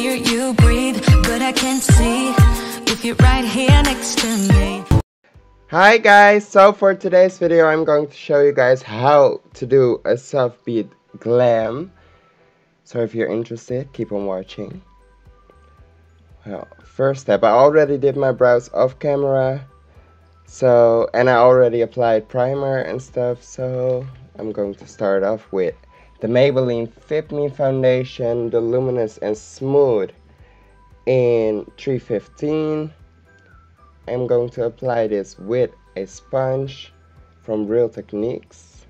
hear you breathe, but I can't see if you're right here next to me. Hi guys, so for today's video I'm going to show you guys how to do a soft beat glam. So if you're interested, keep on watching. Well, first step, I already did my brows off camera. And I already applied primer and stuff, so I'm going to start off with the Maybelline Fit Me foundation, the Luminous and Smooth in 315. I'm going to apply this with a sponge from Real Techniques.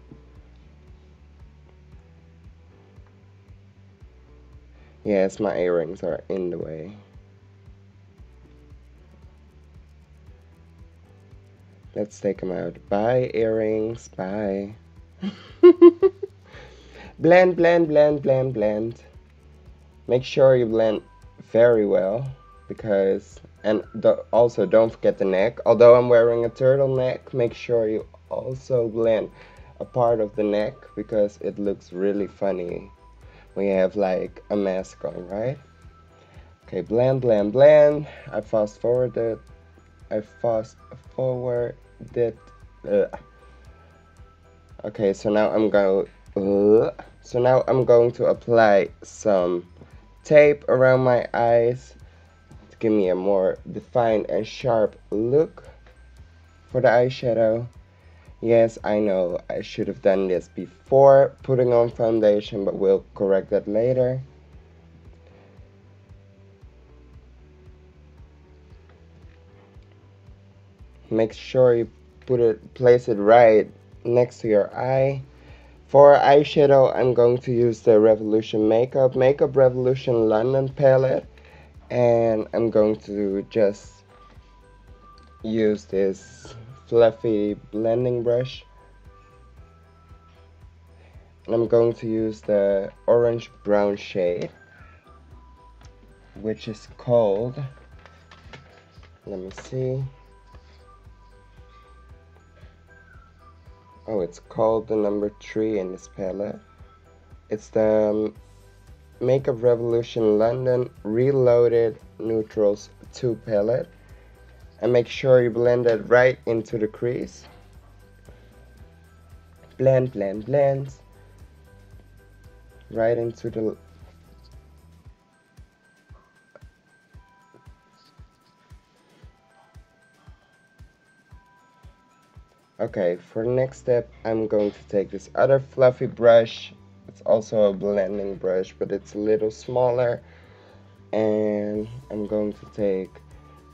Yes, my earrings are in the way. Let's take them out. Bye, earrings. Bye. Blend, blend, blend, blend, blend. Make sure you blend very well, also don't forget the neck. Although I'm wearing a turtleneck, make sure you also blend a part of the neck, because it looks really funny when you have like a mask on, right? Okay, blend, blend, blend. I fast forwarded. Okay, so now I'm going to apply some tape around my eyes to give me a more defined and sharp look for the eyeshadow. Yes, I know I should have done this before putting on foundation, but we'll correct that later. Make sure you place it right next to your eye. For eyeshadow, I'm going to use the Revolution Makeup Revolution London palette, and I'm going to just use this fluffy blending brush, and I'm going to use the orange brown shade, which is called, let me see. Oh, it's called the number 3 in this palette. It's the Makeup Revolution London Reloaded Neutrals 2 palette. And make sure you blend it right into the crease. Blend, blend, blend. Right into the... Okay, for the next step, I'm going to take this other fluffy brush. It's also a blending brush, but it's a little smaller. And I'm going to take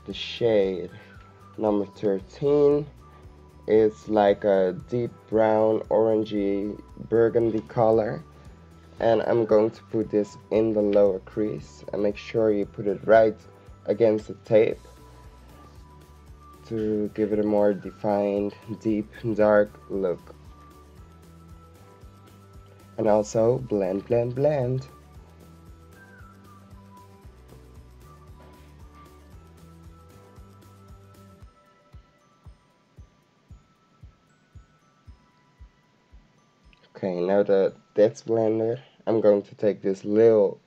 the shade number 13. It's like a deep brown, orangey, burgundy color. And I'm going to put this in the lower crease. And make sure you put it right against the tape to give it a more defined, deep, dark look. And also blend, blend, blend. Okay, now that that's blended, I'm going to take this little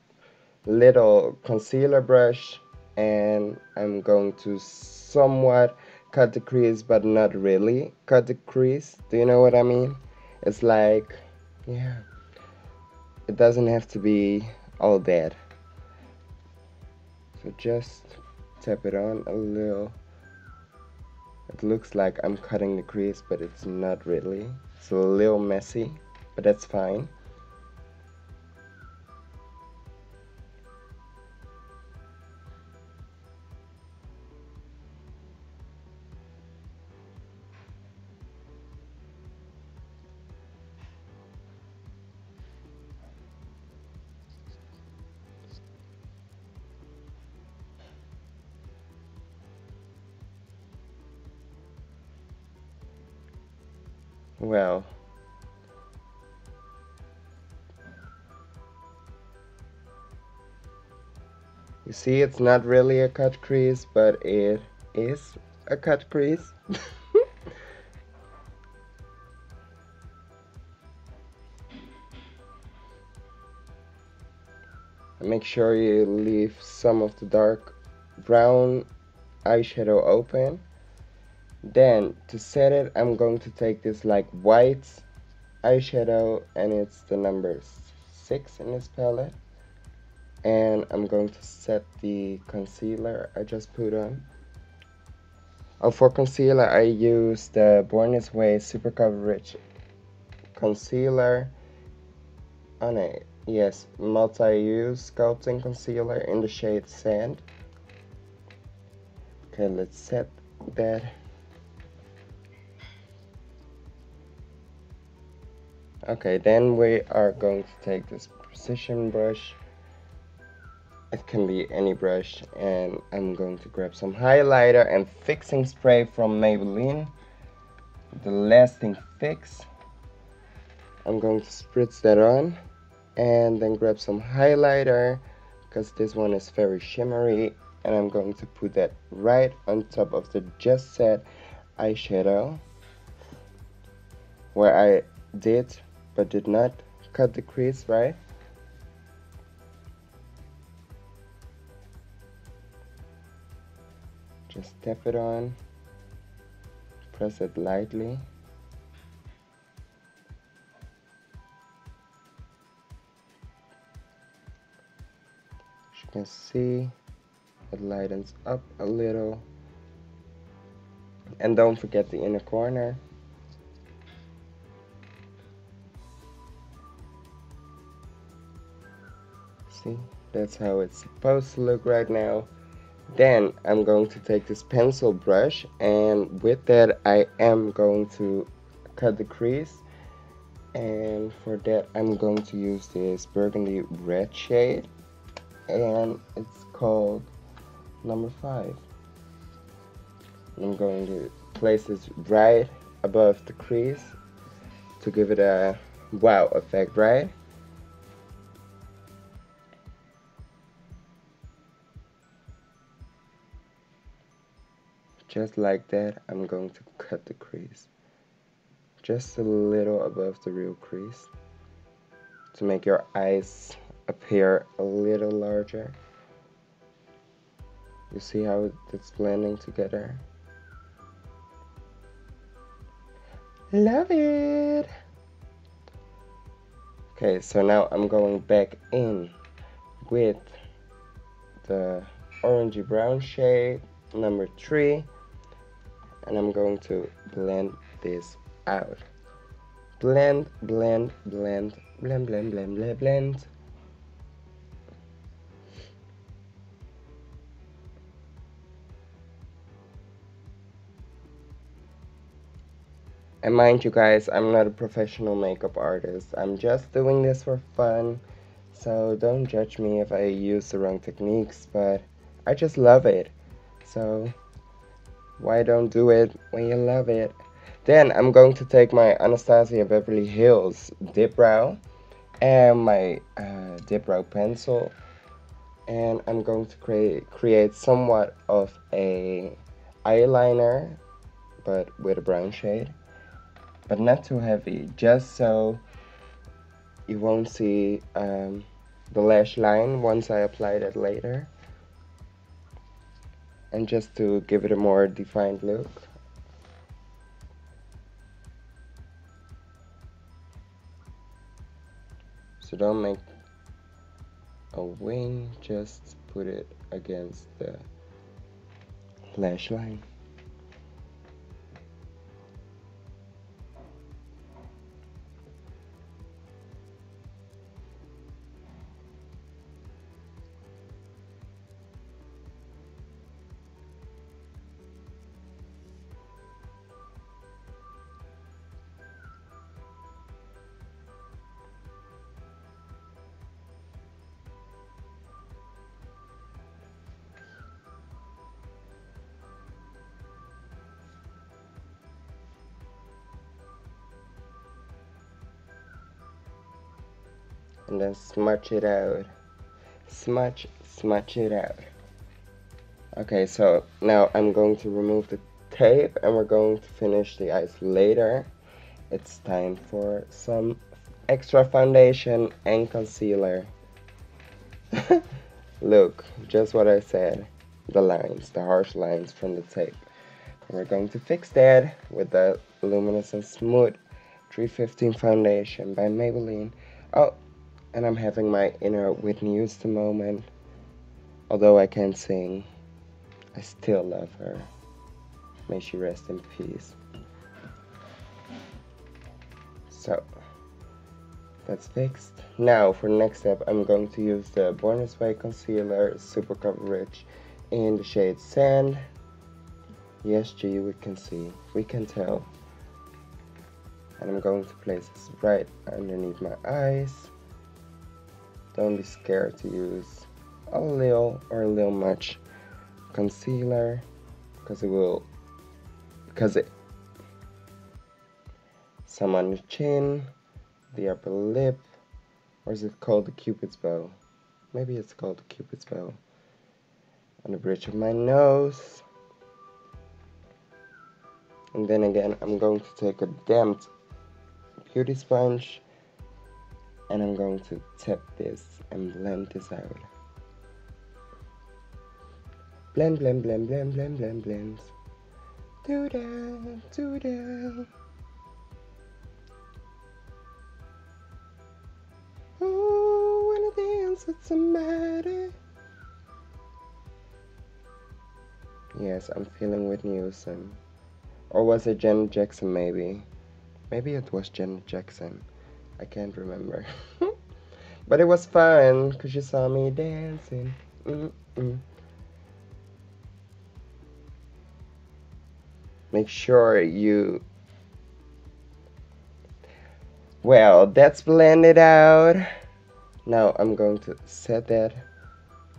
concealer brush, and I'm going to somewhat cut the crease, but not really cut the crease. Do you know what I mean? It's like, yeah, it doesn't have to be all that. So just tap it on a little. It looks like I'm cutting the crease, but it's not really. It's a little messy, but that's fine. Well, you see, it's not really a cut crease, but it is a cut crease. make sure you leave some of the dark brown eyeshadow open. Then to set it, I'm going to take this like white eyeshadow, and it's the number 6 in this palette, and I'm going to set the concealer I just put on. Oh, for concealer I use the Born This Way Super Coverage concealer on a multi-use sculpting concealer in the shade Sand. Okay, let's set that. Okay, then we are going to take this precision brush. It can be any brush, and I'm going to grab some highlighter and fixing spray from Maybelline, the Lasting Fix. I'm going to spritz that on, and then grab some highlighter because this one is very shimmery, and I'm going to put that right on top of the just set eyeshadow where I did but did not cut the crease, right? Just tap it on, press it lightly. As you can see, it lightens up a little. And don't forget the inner corner. See, that's how it's supposed to look right now. Then I'm going to take this pencil brush, and with that I am going to cut the crease, and for that I'm going to use this burgundy red shade, and it's called number 5. I'm going to place this right above the crease to give it a wow effect, right? Just like that, I'm going to cut the crease just a little above the real crease to make your eyes appear a little larger. You see how it's blending together? Love it! Okay, so now I'm going back in with the orangey brown shade, number 3. And I'm going to blend this out. Blend, blend, blend, blend, blend, blend, blend, blend. And mind you guys, I'm not a professional makeup artist. I'm just doing this for fun. So don't judge me if I use the wrong techniques, but I just love it. So why don't do it when you love it? Then I'm going to take my Anastasia Beverly Hills dip brow and my dip brow pencil, and I'm going to create somewhat of a eyeliner, but with a brown shade, but not too heavy, just so you won't see the lash line once I apply that later. And just to give it a more defined look. So don't make a wing, just put it against the lash line. And then smudge it out. Smudge it out. Okay, so now I'm going to remove the tape and we're going to finish the eyes later. It's time for some extra foundation and concealer. Look, just what I said. The lines, the harsh lines from the tape. And we're going to fix that with the Luminous and Smooth 315 foundation by Maybelline. Oh, and I'm having my inner Whitney Houston moment. Although I can't sing, I still love her. May she rest in peace. So, that's fixed. Now, for the next step, I'm going to use the Born This Way Concealer Super Coverage in the shade Sand. Yes, G, we can see. We can tell. And I'm going to place this right underneath my eyes. Don't be scared to use a little or a little much concealer, because some on the chin, the upper lip, or is it called the Cupid's bow? Maybe it's called the Cupid's bow. On the bridge of my nose. And then again, I'm going to take a damp beauty sponge and I'm going to tap this and blend this out. Blend, blend, blend, blend, blend, blend, blend. Do that, do that. Oh, wanna dance with somebody. Yes, I'm feeling Whitney Houston. Or was it Janet Jackson maybe? Maybe it was Janet Jackson. I can't remember. But it was fun, because you saw me dancing. Make sure you... Well, that's blended out. Now I'm going to set that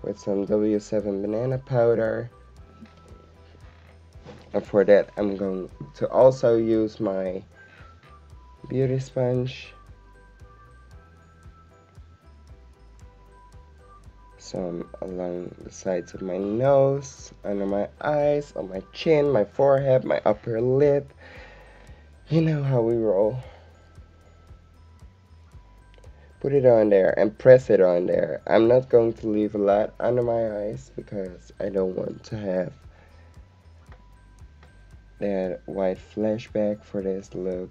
with some W7 banana powder. And for that, I'm going to also use my beauty sponge. Some along the sides of my nose, under my eyes, on my chin, my forehead, my upper lip. You know how we roll. Put it on there and press it on there. I'm not going to leave a lot under my eyes because I don't want to have that white flashback for this look.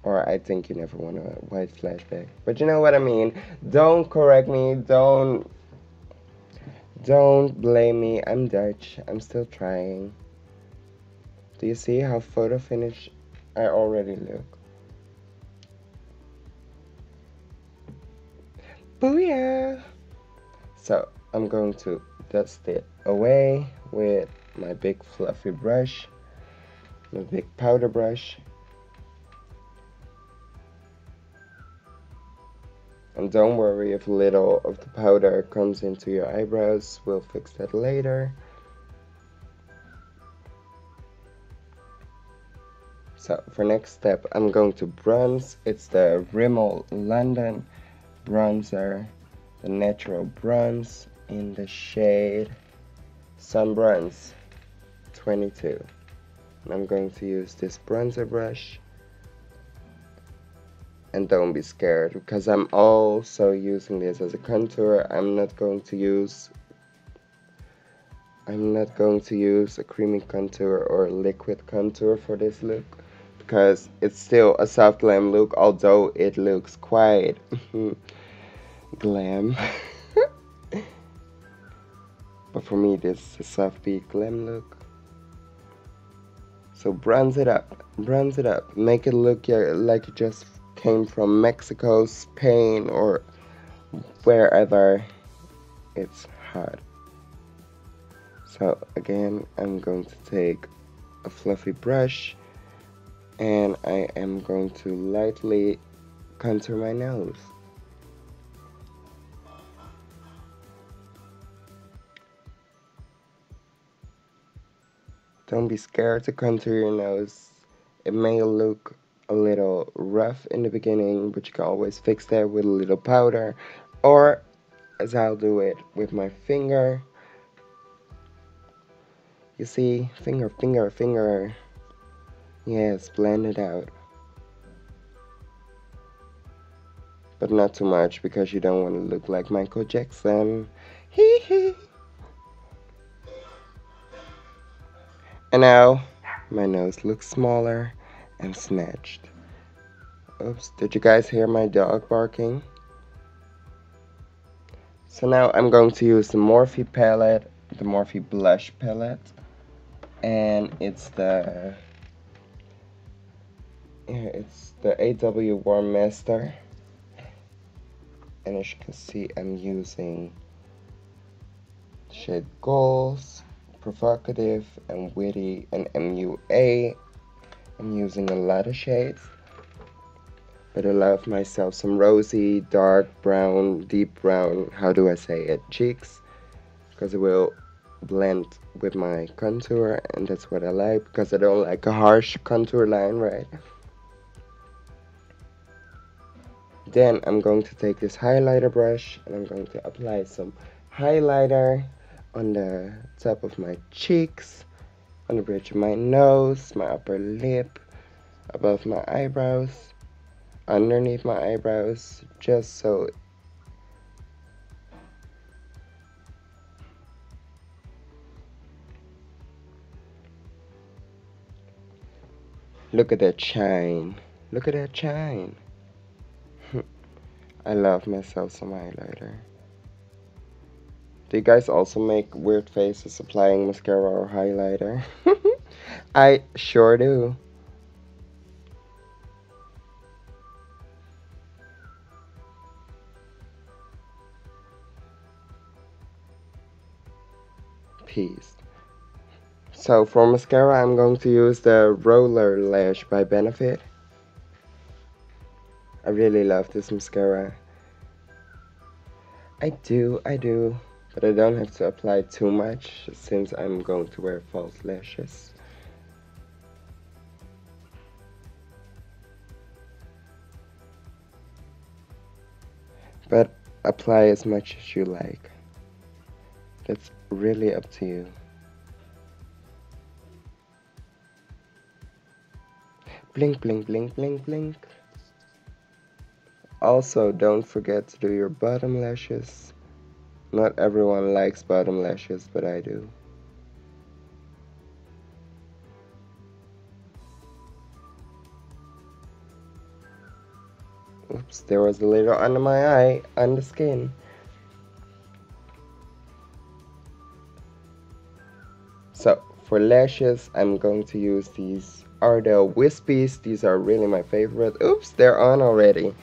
Or I think you never want a white flashback. But you know what I mean. Don't correct me. Don't blame me. I'm Dutch. I'm still trying. Do you see how photo finish I already look? Booyah! So I'm going to dust it away with my big fluffy brush. My big powder brush. And don't worry if a little of the powder comes into your eyebrows. We'll fix that later. So for next step, I'm going to bronze. It's the Rimmel London bronzer, the natural bronze in the shade Sun Bronze 22. And I'm going to use this bronzer brush. And don't be scared, because I'm also using this as a contour. I'm not going to use a creamy contour or a liquid contour for this look, because it's still a soft glam look, although it looks quite glam. But for me, this is a soft beat glam look. So bronze it up, make it look like it just came from Mexico, Spain, or wherever it's hot. So again, I'm going to take a fluffy brush and I am going to lightly contour my nose. Don't be scared to contour your nose. It may look a little rough in the beginning, but you can always fix that with a little powder, or as I'll do it with my finger. You see, finger. Yes, blend it out. but not too much because you don't want to look like Michael Jackson. Hee hee. And now my nose looks smaller and snatched. Oops, did you guys hear my dog barking? So now I'm going to use the Morphe palette, the Morphe blush palette, and it's the AW Warm Master. And as you can see, I'm using shade Goals, Provocative, and Witty, and MUA. I'm using a lot of shades, but I love myself some rosy, dark brown, deep brown, how do I say it, cheeks, because it will blend with my contour, and that's what I like, because I don't like a harsh contour line, right? Then I'm going to take this highlighter brush and I'm going to apply some highlighter on the top of my cheeks, on the bridge of my nose, my upper lip, above my eyebrows, underneath my eyebrows, just so look at that shine. Look at that shine. I love myself some highlighter. Do you guys also make weird faces applying mascara or highlighter? I sure do. Peace. So for mascara, I'm going to use the Roller Lash by Benefit. I really love this mascara. I do, but I don't have to apply too much since I'm going to wear false lashes. But apply as much as you like. That's really up to you. Blink, blink, blink, blink, blink. Also, don't forget to do your bottom lashes. Not everyone likes bottom lashes, but I do. Oops, there was a little under my eye, on the skin. So, for lashes, I'm going to use these Ardell Wispies. These are really my favorite. Oops, they're on already.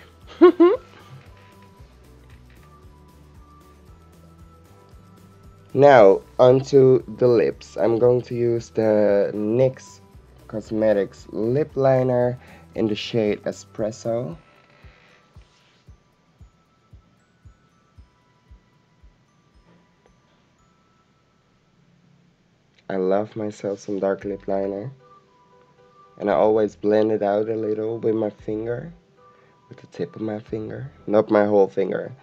Now, onto the lips. I'm going to use the NYX Cosmetics lip liner in the shade Espresso. I love myself some dark lip liner. And I always blend it out a little with my finger. With the tip of my finger. Not my whole finger.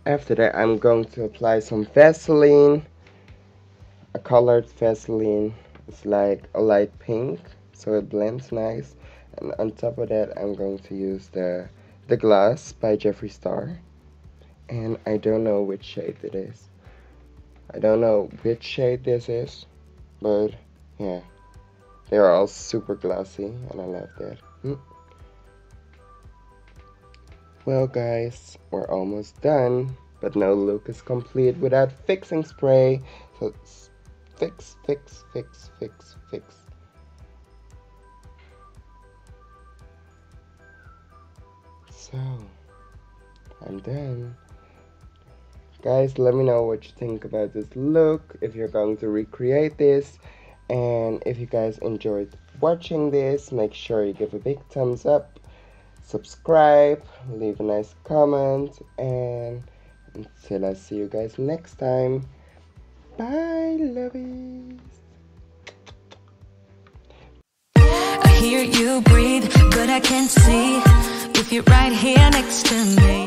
After that, I'm going to apply some Vaseline, a colored Vaseline. It's like a light pink, so it blends nice. And on top of that, I'm going to use the Gloss by Jeffree Star. And I don't know which shade it is. I don't know which shade this is, but yeah, they are all super glossy, and I love that. Well guys, we're almost done, but no look is complete without fixing spray. So fix, fix, fix, fix, fix. So, I'm done. Guys, let me know what you think about this look, if you're going to recreate this, and if you guys enjoyed watching this, make sure you give a big thumbs up. Subscribe, leave a nice comment, and until I see you guys next time, Bye, lovies. I hear you breathe, but I can't see if you're right here next to me.